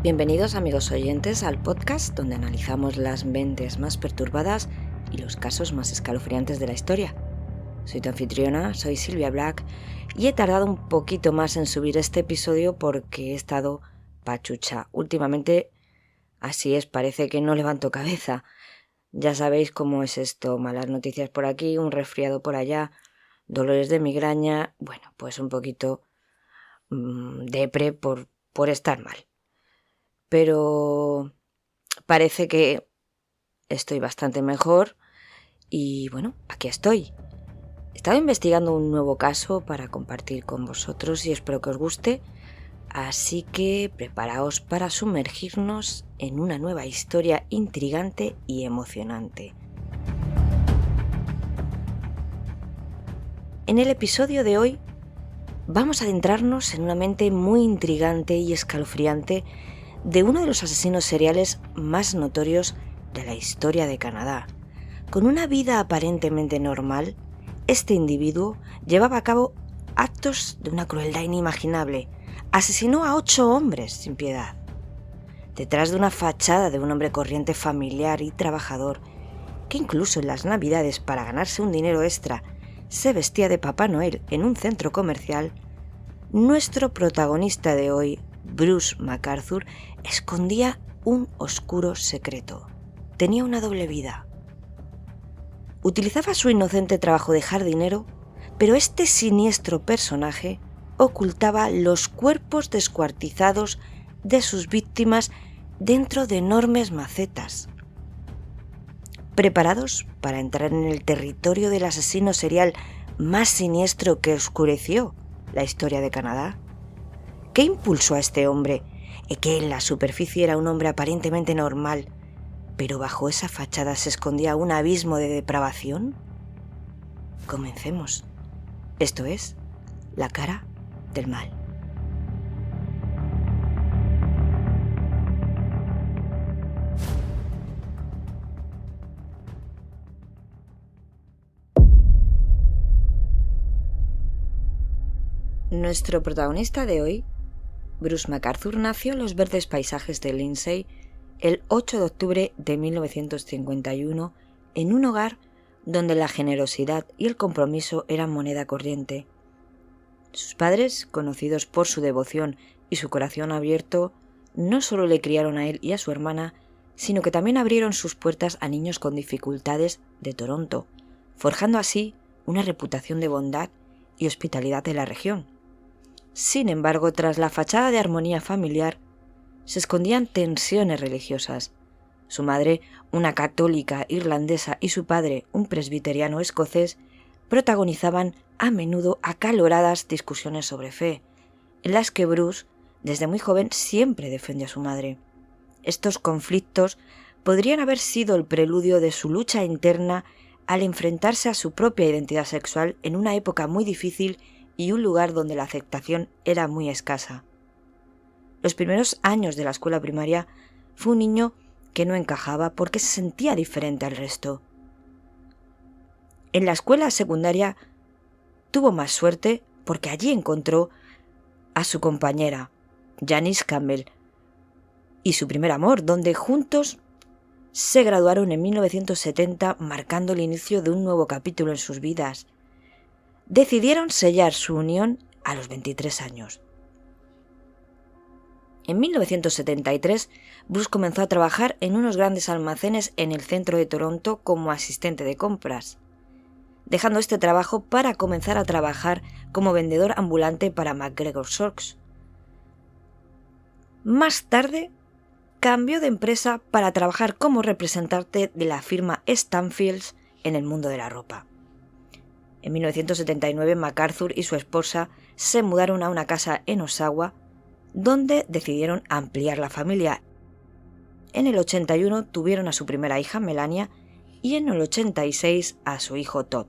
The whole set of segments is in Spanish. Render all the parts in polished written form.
Bienvenidos amigos oyentes al podcast donde analizamos las mentes más perturbadas y los casos más escalofriantes de la historia. Soy tu anfitriona, soy Silvia Black y he tardado un poquito más en subir este episodio porque he estado pachucha. Últimamente, así es, parece que no levanto cabeza. Ya sabéis cómo es esto, malas noticias por aquí, un resfriado por allá, dolores de migraña, bueno, pues un poquito depre por estar mal. Pero parece que estoy bastante mejor y bueno, aquí estoy. He estado investigando un nuevo caso para compartir con vosotros y espero que os guste, así que preparaos para sumergirnos en una nueva historia intrigante y emocionante. En el episodio de hoy vamos a adentrarnos en una mente muy intrigante y escalofriante de uno de los asesinos seriales más notorios de la historia de Canadá. Con una vida aparentemente normal, este individuo llevaba a cabo actos de una crueldad inimaginable. Asesinó a 8 hombres sin piedad. Detrás de una fachada de un hombre corriente, familiar y trabajador, que incluso en las Navidades, para ganarse un dinero extra, se vestía de Papá Noel en un centro comercial, nuestro protagonista de hoy, Bruce McArthur, escondía un oscuro secreto. Tenía una doble vida. Utilizaba su inocente trabajo de jardinero, pero este siniestro personaje ocultaba los cuerpos descuartizados de sus víctimas dentro de enormes macetas. ¿Preparados para entrar en el territorio del asesino serial más siniestro que oscureció la historia de Canadá? ¿Qué impulsó a este hombre, que en la superficie era un hombre aparentemente normal, pero bajo esa fachada se escondía un abismo de depravación? Comencemos. Esto es La cara del mal. Nuestro protagonista de hoy, Bruce McArthur, nació en los verdes paisajes de Lindsay el 8 de octubre de 1951 en un hogar donde la generosidad y el compromiso eran moneda corriente. Sus padres, conocidos por su devoción y su corazón abierto, no solo le criaron a él y a su hermana, sino que también abrieron sus puertas a niños con dificultades de Toronto, forjando así una reputación de bondad y hospitalidad en la región. Sin embargo, tras la fachada de armonía familiar, se escondían tensiones religiosas. Su madre, una católica irlandesa, y su padre, un presbiteriano escocés, protagonizaban a menudo acaloradas discusiones sobre fe, en las que Bruce, desde muy joven, siempre defendió a su madre. Estos conflictos podrían haber sido el preludio de su lucha interna al enfrentarse a su propia identidad sexual en una época muy difícil y un lugar donde la aceptación era muy escasa. Los primeros años de la escuela primaria fue un niño que no encajaba porque se sentía diferente al resto. En la escuela secundaria tuvo más suerte porque allí encontró a su compañera, Janice Campbell, y su primer amor, donde juntos se graduaron en 1970, marcando el inicio de un nuevo capítulo en sus vidas. Decidieron sellar su unión a los 23 años. En 1973, Bruce comenzó a trabajar en unos grandes almacenes en el centro de Toronto como asistente de compras, dejando este trabajo para comenzar a trabajar como vendedor ambulante para McGregor Shocks. Más tarde, cambió de empresa para trabajar como representante de la firma Stanfields en el mundo de la ropa. En 1979, McArthur y su esposa se mudaron a una casa en Oshawa, donde decidieron ampliar la familia. En el 81 tuvieron a su primera hija, Melania, y en el 86 a su hijo, Todd.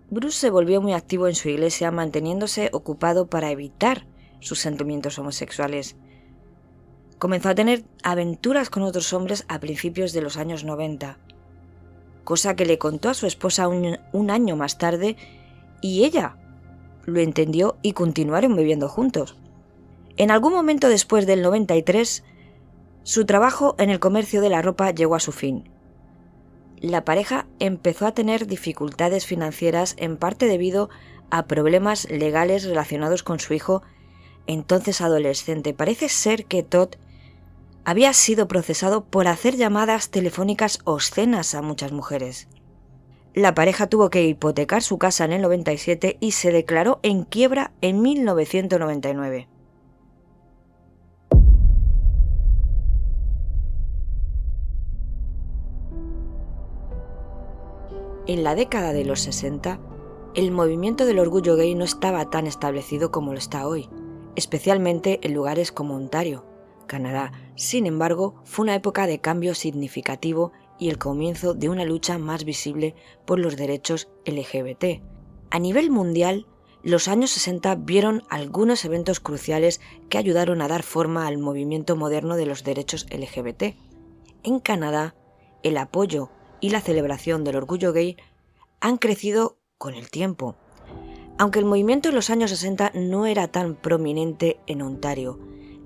Bruce se volvió muy activo en su iglesia, manteniéndose ocupado para evitar sus sentimientos homosexuales. Comenzó a tener aventuras con otros hombres a principios de los años 90. Cosa que le contó a su esposa un año más tarde, y ella lo entendió y continuaron viviendo juntos. En algún momento después del 93, su trabajo en el comercio de la ropa llegó a su fin. La pareja empezó a tener dificultades financieras, en parte debido a problemas legales relacionados con su hijo, entonces adolescente. Parece ser que Todd había sido procesado por hacer llamadas telefónicas obscenas a muchas mujeres. La pareja tuvo que hipotecar su casa en el 97 y se declaró en quiebra en 1999. En la década de los 60, el movimiento del orgullo gay no estaba tan establecido como lo está hoy, especialmente en lugares como Ontario, Canadá. Sin embargo, fue una época de cambio significativo y el comienzo de una lucha más visible por los derechos LGBT. A nivel mundial, los años 60 vieron algunos eventos cruciales que ayudaron a dar forma al movimiento moderno de los derechos LGBT. En Canadá, el apoyo y la celebración del orgullo gay han crecido con el tiempo. Aunque el movimiento en los años 60 no era tan prominente en Ontario,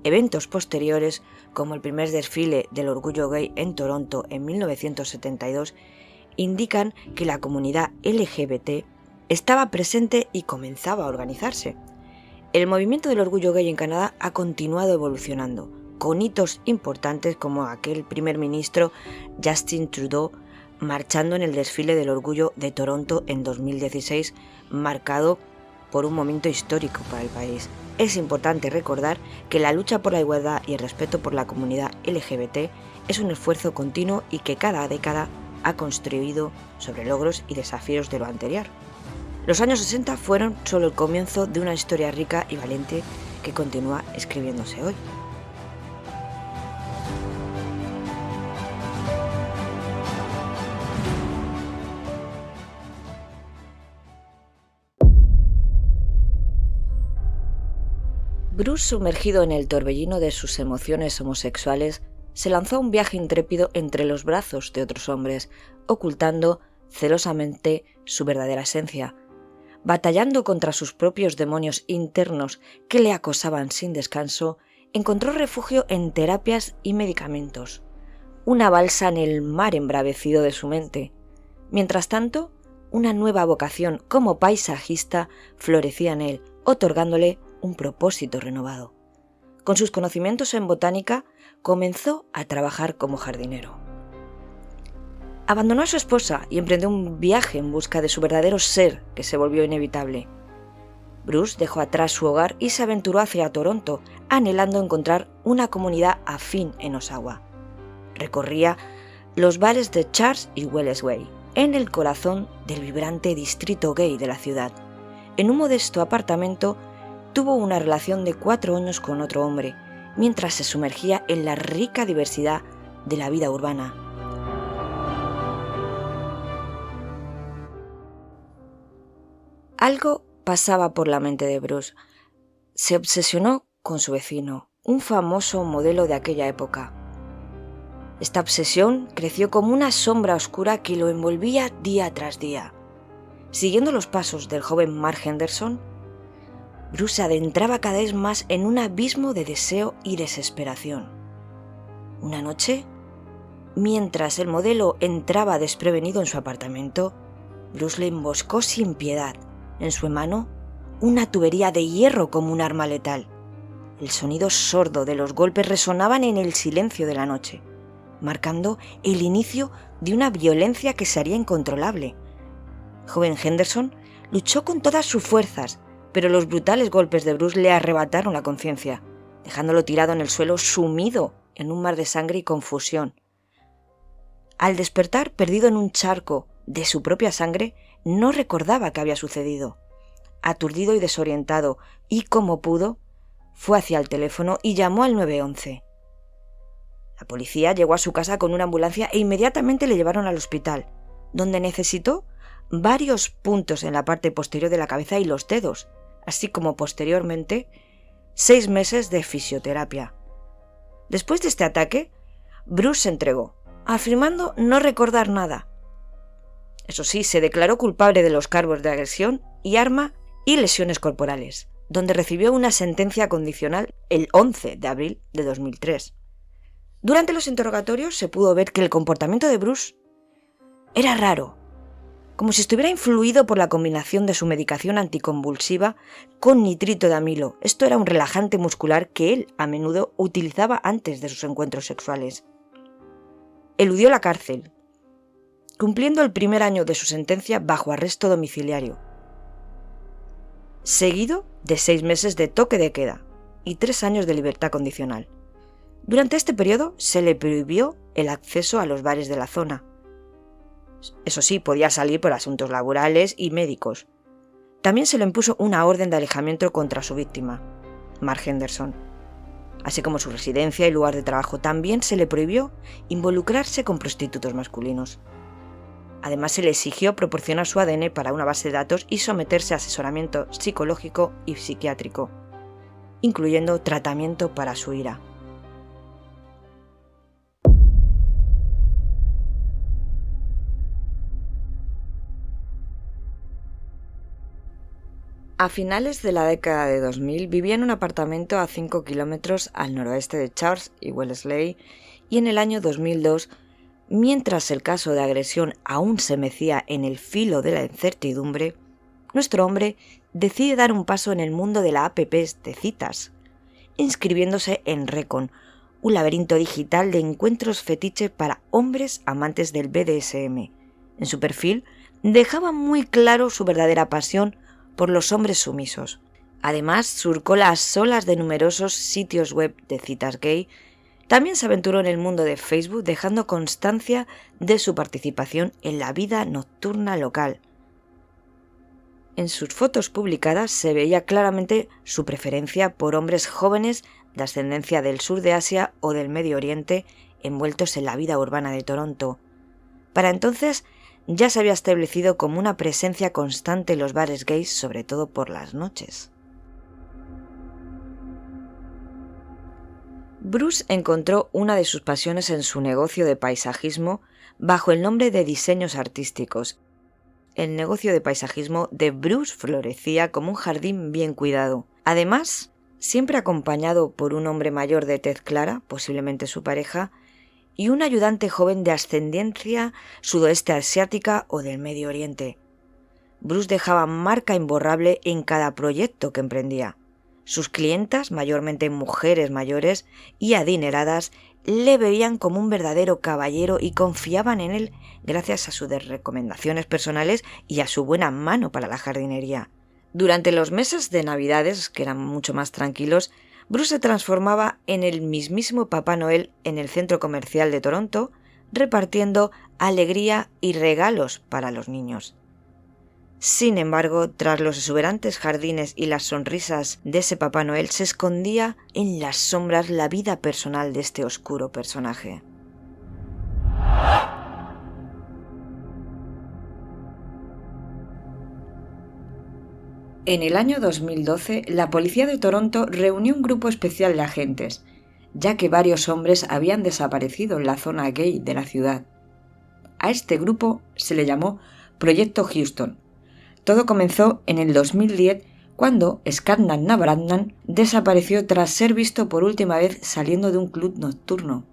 eventos posteriores, como el primer desfile del orgullo gay en Toronto en 1972, indican que la comunidad LGBT estaba presente y comenzaba a organizarse. El movimiento del orgullo gay en Canadá ha continuado evolucionando, con hitos importantes como aquel primer ministro Justin Trudeau marchando en el desfile del orgullo de Toronto en 2016, marcado por un momento histórico para el país. Es importante recordar que la lucha por la igualdad y el respeto por la comunidad LGBT es un esfuerzo continuo y que cada década ha construido sobre logros y desafíos de lo anterior. Los años 60 fueron solo el comienzo de una historia rica y valiente que continúa escribiéndose hoy. Bruce, sumergido en el torbellino de sus emociones homosexuales, se lanzó a un viaje intrépido entre los brazos de otros hombres, ocultando celosamente su verdadera esencia. Batallando contra sus propios demonios internos que le acosaban sin descanso, encontró refugio en terapias y medicamentos, una balsa en el mar embravecido de su mente. Mientras tanto, una nueva vocación como paisajista florecía en él, otorgándole un propósito renovado. Con sus conocimientos en botánica, comenzó a trabajar como jardinero. Abandonó a su esposa y emprendió un viaje en busca de su verdadero ser, que se volvió inevitable. Bruce dejó atrás su hogar y se aventuró hacia Toronto, anhelando encontrar una comunidad afín en Oshawa. Recorría los bares de Charles y Wellesway, en el corazón del vibrante distrito gay de la ciudad. En un modesto apartamento, tuvo una relación de 4 años con otro hombre, mientras se sumergía en la rica diversidad de la vida urbana. Algo pasaba por la mente de Bruce. Se obsesionó con su vecino, un famoso modelo de aquella época. Esta obsesión creció como una sombra oscura que lo envolvía día tras día. Siguiendo los pasos del joven Mark Henderson, Bruce se adentraba cada vez más en un abismo de deseo y desesperación. Una noche, mientras el modelo entraba desprevenido en su apartamento, Bruce le emboscó sin piedad. En su mano, una tubería de hierro como un arma letal. El sonido sordo de los golpes resonaban en el silencio de la noche, marcando el inicio de una violencia que se haría incontrolable. El joven Henderson luchó con todas sus fuerzas, pero los brutales golpes de Bruce le arrebataron la conciencia, dejándolo tirado en el suelo, sumido en un mar de sangre y confusión. Al despertar, perdido en un charco de su propia sangre, no recordaba qué había sucedido. Aturdido y desorientado, y como pudo, fue hacia el teléfono y llamó al 911. La policía llegó a su casa con una ambulancia e inmediatamente le llevaron al hospital, donde necesitó varios puntos en la parte posterior de la cabeza y los dedos, así como posteriormente 6 meses de fisioterapia. Después de este ataque, Bruce se entregó, afirmando no recordar nada. Eso sí, se declaró culpable de los cargos de agresión y arma y lesiones corporales. donde recibió una sentencia condicional el 11 de abril de 2003. Durante los interrogatorios se pudo ver que el comportamiento de Bruce era raro, como si estuviera influido por la combinación de su medicación anticonvulsiva con nitrito de amilo. Esto era un relajante muscular que él a menudo utilizaba antes de sus encuentros sexuales. Eludió la cárcel, cumpliendo el primer año de su sentencia bajo arresto domiciliario, seguido de 6 meses de toque de queda y 3 años de libertad condicional. Durante este periodo se le prohibió el acceso a los bares de la zona. Eso sí, podía salir por asuntos laborales y médicos. También se le impuso una orden de alejamiento contra su víctima, Mark Henderson, así como su residencia y lugar de trabajo. También se le prohibió involucrarse con prostitutos masculinos. Además, se le exigió proporcionar su ADN para una base de datos y someterse a asesoramiento psicológico y psiquiátrico, incluyendo tratamiento para su ira. A finales de la década de 2000 vivía en un apartamento a 5 kilómetros al noroeste de Charles y Wellesley, y en el año 2002, mientras el caso de agresión aún se mecía en el filo de la incertidumbre, nuestro hombre decide dar un paso en el mundo de la app de citas, inscribiéndose en Recon, un laberinto digital de encuentros fetiche para hombres amantes del BDSM. En su perfil dejaba muy claro su verdadera pasión por los hombres sumisos. Además, surcó las olas de numerosos sitios web de citas gay. También se aventuró en el mundo de Facebook, dejando constancia de su participación en la vida nocturna local. En sus fotos publicadas se veía claramente su preferencia por hombres jóvenes de ascendencia del sur de Asia o del Medio Oriente, envueltos en la vida urbana de Toronto. Para entonces, ya se había establecido como una presencia constante en los bares gays, sobre todo por las noches. Bruce encontró una de sus pasiones en su negocio de paisajismo bajo el nombre de diseños artísticos. El negocio de paisajismo de Bruce florecía como un jardín bien cuidado. Además, siempre acompañado por un hombre mayor de tez clara, posiblemente su pareja, y un ayudante joven de ascendencia sudoeste asiática o del Medio Oriente. Bruce dejaba marca imborrable en cada proyecto que emprendía. Sus clientas, mayormente mujeres mayores y adineradas, le veían como un verdadero caballero y confiaban en él gracias a sus recomendaciones personales y a su buena mano para la jardinería. Durante los meses de Navidades, que eran mucho más tranquilos, Bruce se transformaba en el mismísimo Papá Noel en el centro comercial de Toronto, repartiendo alegría y regalos para los niños. Sin embargo, tras los exuberantes jardines y las sonrisas de ese Papá Noel, se escondía en las sombras la vida personal de este oscuro personaje. En el año 2012, la policía de Toronto reunió un grupo especial de agentes, ya que varios hombres habían desaparecido en la zona gay de la ciudad. A este grupo se le llamó Proyecto Houston. Todo comenzó en el 2010, cuando Skadnan Navratnan desapareció tras ser visto por última vez saliendo de un club nocturno.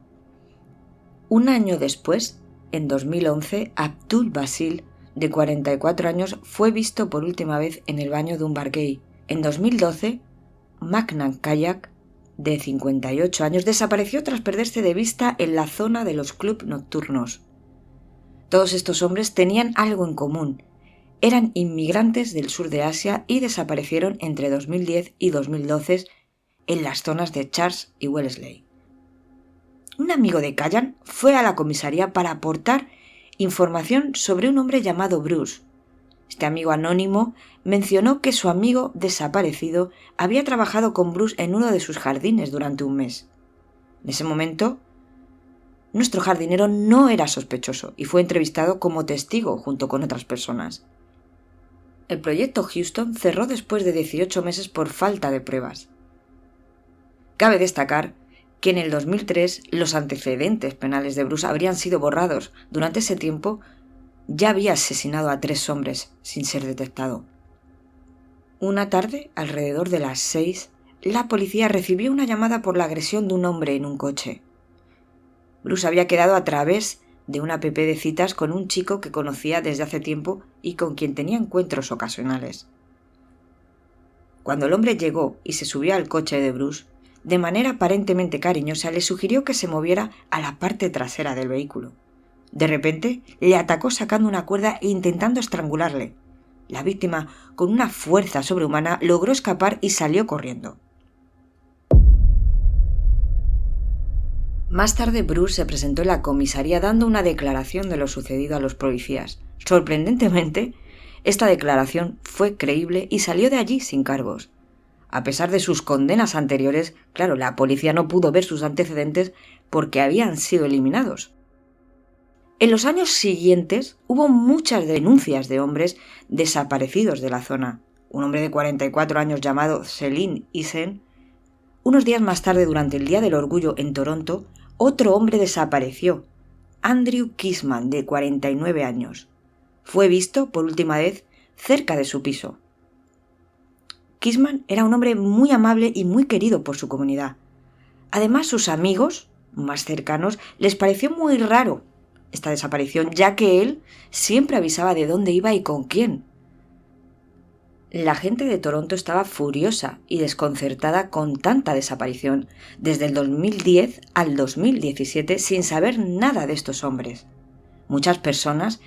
Un año después, en 2011, Abdul Basil, de 44 años, fue visto por última vez en el baño de un bar gay. En 2012, Magnan Kayak, de 58 años, desapareció tras perderse de vista en la zona de los clubs nocturnos. Todos estos hombres tenían algo en común. Eran inmigrantes del sur de Asia y desaparecieron entre 2010 y 2012 en las zonas de Charles y Wellesley. Un amigo de Kayan fue a la comisaría para aportar información sobre un hombre llamado Bruce. Este amigo anónimo mencionó que su amigo desaparecido había trabajado con Bruce en uno de sus jardines durante un mes. En ese momento, nuestro jardinero no era sospechoso y fue entrevistado como testigo junto con otras personas. El proyecto Houston cerró después de 18 meses por falta de pruebas. Cabe destacar que en el 2003 los antecedentes penales de Bruce habrían sido borrados. Durante ese tiempo ya había asesinado a 3 hombres sin ser detectado. Una tarde, alrededor de las 6, la policía recibió una llamada por la agresión de un hombre en un coche. Bruce había quedado a través de una app de citas con un chico que conocía desde hace tiempo y con quien tenía encuentros ocasionales. Cuando el hombre llegó y se subió al coche de Bruce, de manera aparentemente cariñosa le sugirió que se moviera a la parte trasera del vehículo. De repente, le atacó sacando una cuerda e intentando estrangularle. La víctima, con una fuerza sobrehumana, logró escapar y salió corriendo. Más tarde, Bruce se presentó en la comisaría dando una declaración de lo sucedido a los policías. Sorprendentemente, esta declaración fue creíble y salió de allí sin cargos. A pesar de sus condenas anteriores, claro, la policía no pudo ver sus antecedentes porque habían sido eliminados. En los años siguientes hubo muchas denuncias de hombres desaparecidos de la zona. Un hombre de 44 años llamado Celine Isen. Unos días más tarde, durante el Día del Orgullo en Toronto, otro hombre desapareció, Andrew Kisman, de 49 años. Fue visto por última vez cerca de su piso. Kisman era un hombre muy amable y muy querido por su comunidad. Además, sus amigos más cercanos les pareció muy raro esta desaparición, ya que él siempre avisaba de dónde iba y con quién. La gente de Toronto estaba furiosa y desconcertada con tanta desaparición desde el 2010 al 2017 sin saber nada de estos hombres. Muchas personas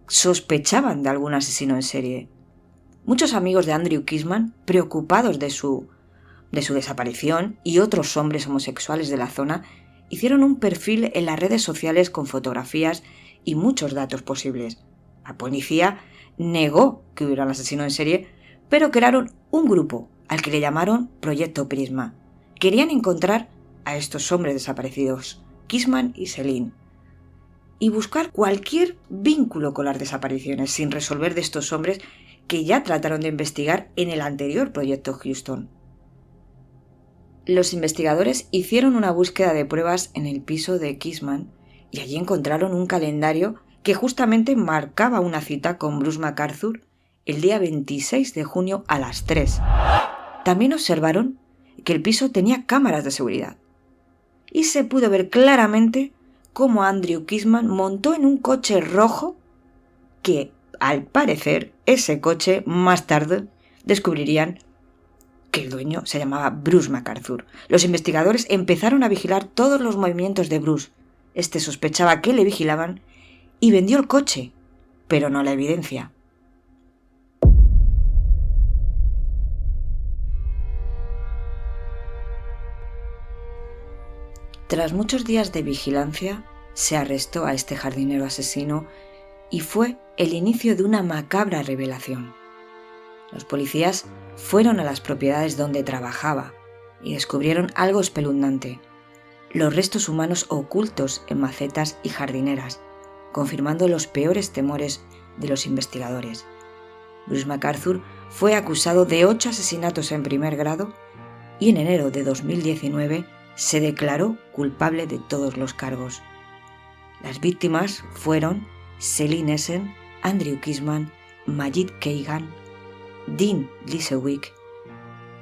sospechaban de algún asesino en serie. Muchos amigos de Andrew Kisman, preocupados de su desaparición, y otros hombres homosexuales de la zona, hicieron un perfil en las redes sociales con fotografías y muchos datos posibles. La policía negó que hubiera un asesino en serie, pero crearon un grupo al que le llamaron Proyecto Prisma. Querían encontrar a estos hombres desaparecidos, Kisman y Celine, y buscar cualquier vínculo con las desapariciones sin resolver de estos hombres que ya trataron de investigar en el anterior Proyecto Houston. Los investigadores hicieron una búsqueda de pruebas en el piso de Kisman y allí encontraron un calendario que justamente marcaba una cita con Bruce McArthur el día 26 de junio a las 3. También observaron que el piso tenía cámaras de seguridad y se pudo ver claramente cómo Andrew Kisman montó en un coche rojo que, al parecer, ese coche más tarde descubrirían que el dueño se llamaba Bruce McArthur. Los investigadores empezaron a vigilar todos los movimientos de Bruce. Este sospechaba que le vigilaban y vendió el coche, pero no la evidencia. Tras muchos días de vigilancia, se arrestó a este jardinero asesino y fue el inicio de una macabra revelación. Los policías fueron a las propiedades donde trabajaba y descubrieron algo espeluznante: los restos humanos ocultos en macetas y jardineras, confirmando los peores temores de los investigadores. Bruce McArthur fue acusado de 8 asesinatos en primer grado y en enero de 2019 se declaró culpable de todos los cargos. Las víctimas fueron Celine Isen, Andrew Kisman, Majid Keigan, Dean Lisewick,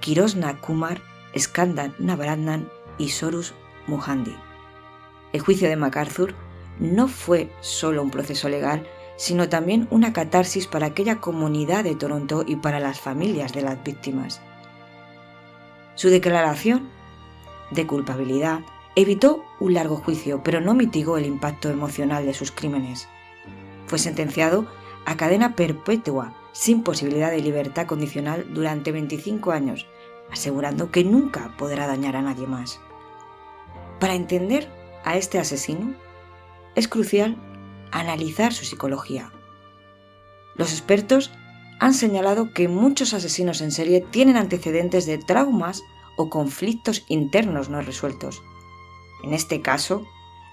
Kirosna Kumar, Skanda Navaratnam y Sorus Muhandi. El juicio de McArthur no fue solo un proceso legal, sino también una catarsis para aquella comunidad de Toronto y para las familias de las víctimas. Su declaración de culpabilidad evitó un largo juicio, pero no mitigó el impacto emocional de sus crímenes. Fue sentenciado a cadena perpetua sin posibilidad de libertad condicional durante 25 años, asegurando que nunca podrá dañar a nadie más. Para entender a este asesino, es crucial analizar su psicología. Los expertos han señalado que muchos asesinos en serie tienen antecedentes de traumas o conflictos internos no resueltos. En este caso,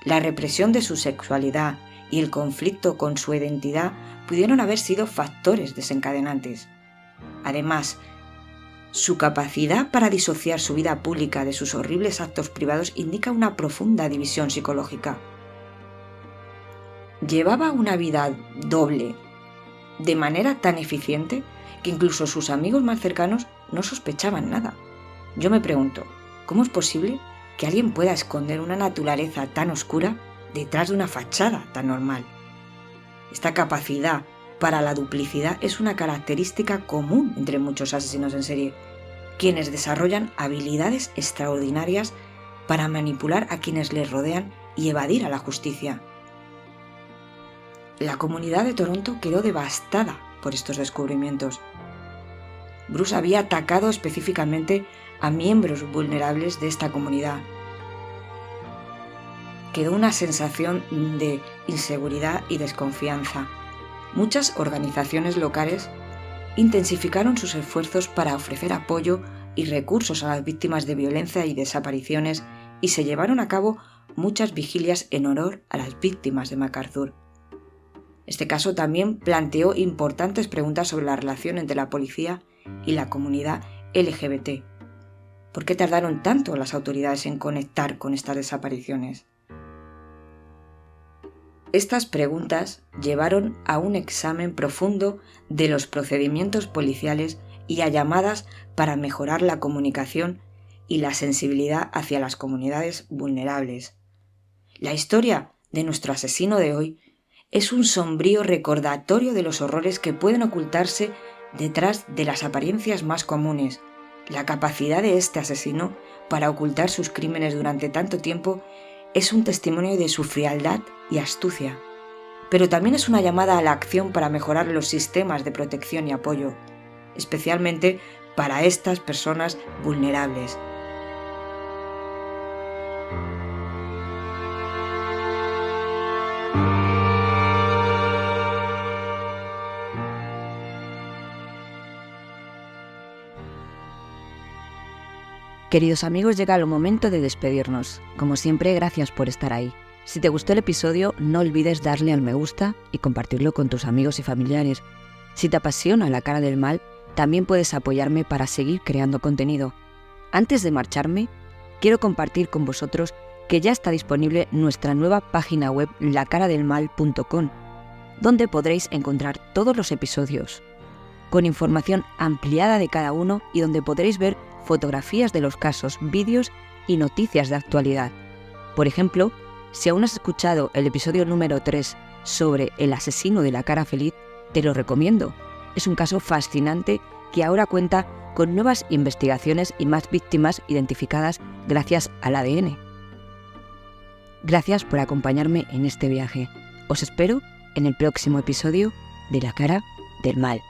la represión de su sexualidad y el conflicto con su identidad pudieron haber sido factores desencadenantes. Además, su capacidad para disociar su vida pública de sus horribles actos privados indica una profunda división psicológica. Llevaba una vida doble de manera tan eficiente que incluso sus amigos más cercanos no sospechaban nada. Yo me pregunto, ¿cómo es posible que alguien pueda esconder una naturaleza tan oscura detrás de una fachada tan normal? Esta capacidad para la duplicidad es una característica común entre muchos asesinos en serie, quienes desarrollan habilidades extraordinarias para manipular a quienes les rodean y evadir a la justicia. La comunidad de Toronto quedó devastada por estos descubrimientos. Bruce había atacado específicamente a miembros vulnerables de esta comunidad. Quedó una sensación de inseguridad y desconfianza. Muchas organizaciones locales intensificaron sus esfuerzos para ofrecer apoyo y recursos a las víctimas de violencia y desapariciones, y se llevaron a cabo muchas vigilias en honor a las víctimas de MacArthur. Este caso también planteó importantes preguntas sobre la relación entre la policía y la comunidad LGBT. ¿Por qué tardaron tanto las autoridades en conectar con estas desapariciones? Estas preguntas llevaron a un examen profundo de los procedimientos policiales y a llamadas para mejorar la comunicación y la sensibilidad hacia las comunidades vulnerables. La historia de nuestro asesino de hoy es un sombrío recordatorio de los horrores que pueden ocultarse detrás de las apariencias más comunes. La capacidad de este asesino para ocultar sus crímenes durante tanto tiempo es un testimonio de su frialdad y astucia, pero también es una llamada a la acción para mejorar los sistemas de protección y apoyo, especialmente para estas personas vulnerables. Queridos amigos, llega el momento de despedirnos. Como siempre, gracias por estar ahí. Si te gustó el episodio, no olvides darle al me gusta y compartirlo con tus amigos y familiares. Si te apasiona La Cara del Mal, también puedes apoyarme para seguir creando contenido. Antes de marcharme, quiero compartir con vosotros que ya está disponible nuestra nueva página web lacaradelmal.com, donde podréis encontrar todos los episodios, con información ampliada de cada uno y donde podréis ver fotografías de los casos, vídeos y noticias de actualidad. Por ejemplo, si aún has escuchado el episodio número 3 sobre el asesino de la cara feliz, te lo recomiendo. Es un caso fascinante que ahora cuenta con nuevas investigaciones y más víctimas identificadas gracias al ADN. Gracias por acompañarme en este viaje. Os espero en el próximo episodio de La Cara del Mal.